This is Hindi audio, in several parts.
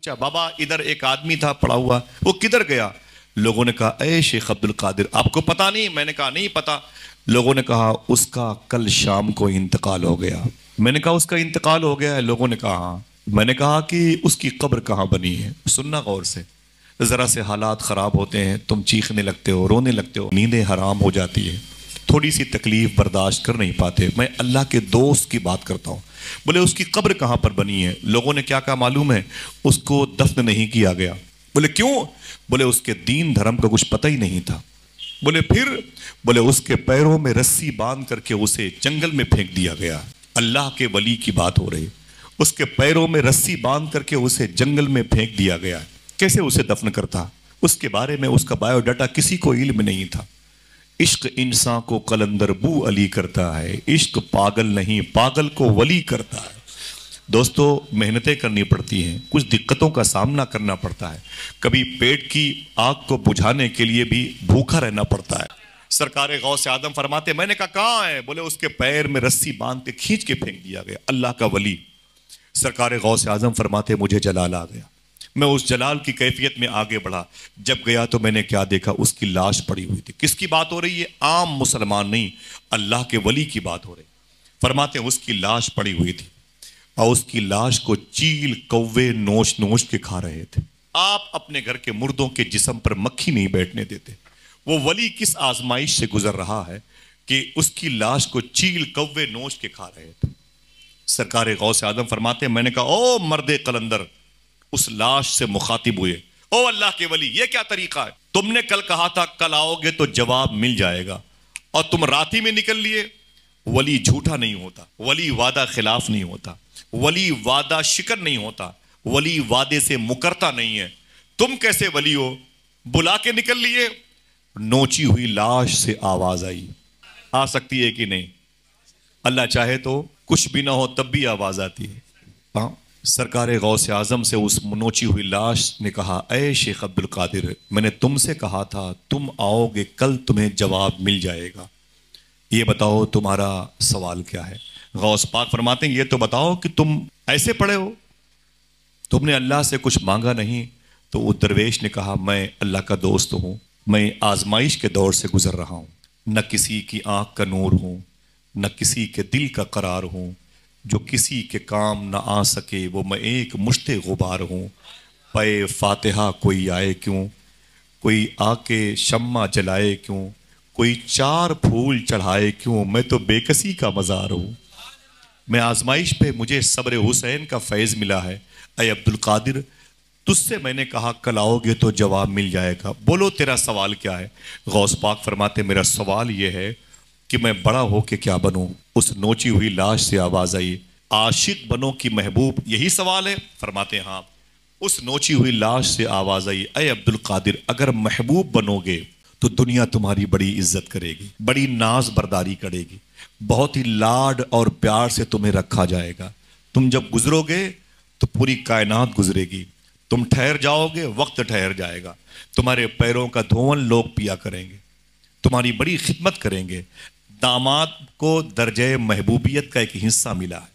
अच्छा बाबा, इधर एक आदमी था पड़ा हुआ, वो किधर गया? लोगों ने कहा, ए शेख अब्दुल कादिर, आपको पता नहीं? मैंने कहा नहीं पता। लोगों ने कहा, उसका कल शाम को इंतकाल हो गया। मैंने कहा, उसका इंतकाल हो गया है? लोगों ने कहा हाँ। मैंने कहा कि उसकी कब्र कहाँ बनी है? सुनना गौर से, ज़रा से हालात ख़राब होते हैं, तुम चीखने लगते हो, रोने लगते हो, नींदें हराम हो जाती है, थोड़ी सी तकलीफ बर्दाश्त कर नहीं पाते। मैं अल्लाह के दोस्त की बात करता हूँ। बोले उसकी कब्र कहाँ पर बनी है? लोगों ने क्या कहा मालूम है? उसको दफन नहीं किया गया। बोले क्यों? बोले उसके दीन धर्म का कुछ पता ही नहीं था। बोले फिर? बोले उसके पैरों में रस्सी बांध करके उसे जंगल में फेंक दिया गया। अल्लाह के वली की बात हो रही, उसके पैरों में रस्सी बांध करके उसे जंगल में फेंक दिया गया। कैसे उसे दफन करता? उसके बारे में उसका बायोडाटा किसी को इल्म नहीं था। इश्क इंसान को कलंदर बू अली करता है, इश्क पागल नहीं पागल को वली करता है। दोस्तों, मेहनतें करनी पड़ती हैं, कुछ दिक्कतों का सामना करना पड़ता है, कभी पेट की आग को बुझाने के लिए भी भूखा रहना पड़ता है। सरकार गौस आदम फरमाते, मैंने कहा कहाँ है? बोले उसके पैर में रस्सी बांध के खींच के फेंक दिया गया। अल्लाह का वली। सरकार गौस आदम फरमाते, मुझे जलाल आ गया। मैं उस जलाल की कैफियत में आगे बढ़ा। जब गया तो मैंने क्या देखा? उसकी लाश पड़ी हुई थी। किसकी बात हो रही है? आम मुसलमान नहीं, अल्लाह के वली की बात हो रही। फरमाते हैं उसकी लाश पड़ी हुई थी और उसकी लाश को चील कौवे नोच नोच के खा रहे थे। आप अपने घर के मुर्दों के जिस्म पर मक्खी नहीं बैठने देते। वो वली किस आजमाइश से गुजर रहा है कि उसकी लाश को चील कौवे नोच के खा रहे थे। सरकार गौस आदम फरमाते हैं, मैंने कहा ओ मर्दे कलंदर, उस लाश से मुखातिब हुए, ओ अल्लाह के वली, ये क्या तरीका है? तुमने कल कहा था कल आओगे तो जवाब मिल जाएगा, और तुम रात ही में निकल लिए। वली झूठा नहीं होता, वली वादा खिलाफ नहीं होता, वली वादा शिकर नहीं होता, वली वादे से मुकरता नहीं है। तुम कैसे वली हो? बुला के निकल लिए। नोची हुई लाश से आवाज आई। आ सकती है कि नहीं? अल्लाह चाहे तो कुछ भी ना हो तब भी आवाज आती है। हाँ, सरकार गौस आजम से उस नोची हुई लाश ने कहा, ए शेख अब्दुल कादिर, मैंने तुमसे कहा था तुम आओगे कल, तुम्हें जवाब मिल जाएगा। ये बताओ तुम्हारा सवाल क्या है? गौस पाक फरमाते हैं, ये तो बताओ कि तुम ऐसे पड़े हो, तुमने अल्लाह से कुछ मांगा नहीं। तो उस दरवेश ने कहा, मैं अल्लाह का दोस्त हूँ, मैं आजमाइश के दौर से गुजर रहा हूँ, न किसी की आंख का नूर हूँ, न किसी के दिल का करार हूँ, जो किसी के काम न आ सके वो मैं एक मुश्ते गुबार हूँ। पे फातिहा कोई आए क्यों, कोई आके शम्मा जलाए क्यों, कोई चार फूल चढ़ाए क्यों, मैं तो बेकसी का मज़ार हूँ। मैं आजमाइश पे मुझे सब्र हुसैन का फैज़ मिला है। अय अब्दुल कादिर, तुझसे मैंने कहा कल आओगे तो जवाब मिल जाएगा, बोलो तेरा सवाल क्या है? गौस पाक फरमाते, मेरा सवाल ये है कि मैं बड़ा हो के क्या बनूं? उस नोची हुई लाश से आवाज आई, आशिक बनो कि महबूब, यही सवाल है? फरमाते हाँ। उस नोची हुई लाश से आवाज आई, अय अब्दुल कादिर, अगर महबूब बनोगे तो दुनिया तुम्हारी बड़ी इज्जत करेगी, बड़ी नाज बर्दारी करेगी, बहुत ही लाड और प्यार से तुम्हें रखा जाएगा। तुम जब गुजरोगे तो पूरी कायनात गुजरेगी, तुम ठहर जाओगे वक्त ठहर जाएगा, तुम्हारे पैरों का धोवन लोग पिया करेंगे, तुम्हारी बड़ी खिदमत करेंगे। दामाद को दर्जे महबूबियत का एक हिस्सा मिला है।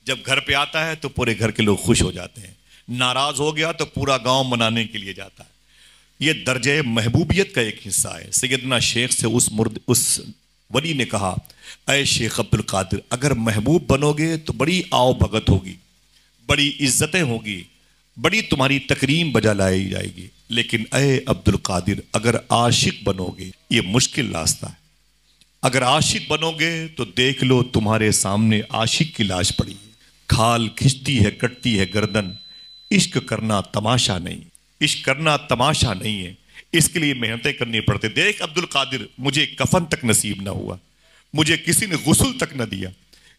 जब घर पे आता है तो पूरे घर के लोग खुश हो जाते हैं, नाराज हो गया तो पूरा गांव मनाने के लिए जाता है। ये दर्जे महबूबियत का एक हिस्सा है। सैयदना शेख से उस वली ने कहा, ऐ शेख अब्दुल कादिर, अगर महबूब बनोगे तो बड़ी आओ भगत होगी, बड़ी इज्जतें होगी, बड़ी तुम्हारी तकरीम बजा लाई जाएगी। लेकिन ऐ अब्दुल कादिर, अगर आशिक बनोगे, ये मुश्किल रास्ता है। अगर आशिक बनोगे तो देख लो तुम्हारे सामने आशिक की लाश पड़ी है, खाल खिंचती है, कटती है गर्दन। इश्क करना तमाशा नहीं, इश्क करना तमाशा नहीं है, इसके लिए मेहनतें करनी पड़ती। देख अब्दुल कादिर, मुझे कफन तक नसीब ना हुआ, मुझे किसी ने गुस्ल तक न दिया,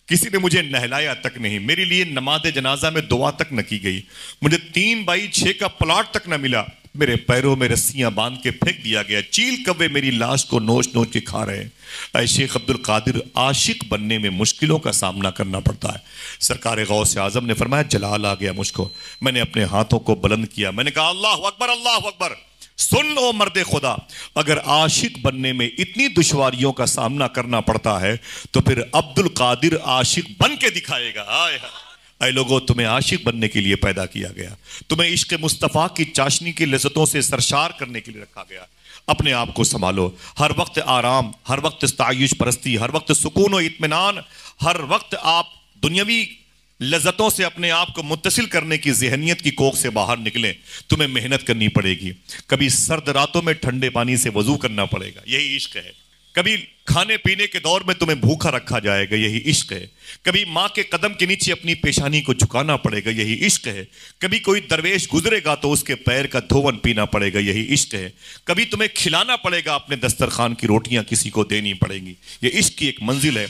किसी ने मुझे नहलाया तक नहीं, मेरे लिए नमाज जनाजा में दुआ तक न की गई, मुझे 3x6 का प्लाट तक न मिला, मेरे पैरों में रस्सियां बांध के फेंक दिया गया, चील कव्वे मेरी लाश को नोच नोच के खा रहे हैं। ऐ शेख अब्दुल कादिर, आशिक बनने में मुश्किलों का सामना करना पड़ता है। सरकार गौस आजम ने फरमाया, जलाल आ गया मुझको। मैंने अपने हाथों को बुलंद किया, मैंने कहा अल्लाह अकबर, अल्लाह अकबर। सुन लो मर्दे खुदा, अगर आशिक बनने में इतनी दुश्वारियों का सामना करना पड़ता है तो फिर अब्दुल कादिर आशिक बन के दिखाएगा। ऐ लोगों, तुम्हें आशिक बनने के लिए पैदा किया गया, तुम्हें इश्क मुस्तफ़ा की चाशनी की लज़्ज़तों से सरशार करने के लिए रखा गया। अपने आप को संभालो, हर वक्त आराम, हर वक्त इस्तायुश परस्ती, हर वक्त सुकून और इत्मीनान, हर वक्त आप दुनियावी लज़्ज़तों से अपने आप को मुत्तसिल करने की ज़हनियत की कोख से बाहर निकलें। तुम्हें मेहनत करनी पड़ेगी, कभी सर्द रातों में ठंडे पानी से वज़ू करना पड़ेगा, यही इश्क है। कभी खाने पीने के दौर में तुम्हें भूखा रखा जाएगा, यही इश्क है। कभी माँ के कदम के नीचे अपनी पेशानी को झुकाना पड़ेगा, यही इश्क है। कभी कोई दरवेश गुजरेगा तो उसके पैर का धोवन पीना पड़ेगा, यही इश्क है। कभी तुम्हें खिलाना पड़ेगा, अपने दस्तरखान की रोटियां किसी को देनी पड़ेंगी, ये इश्क की एक मंजिल है।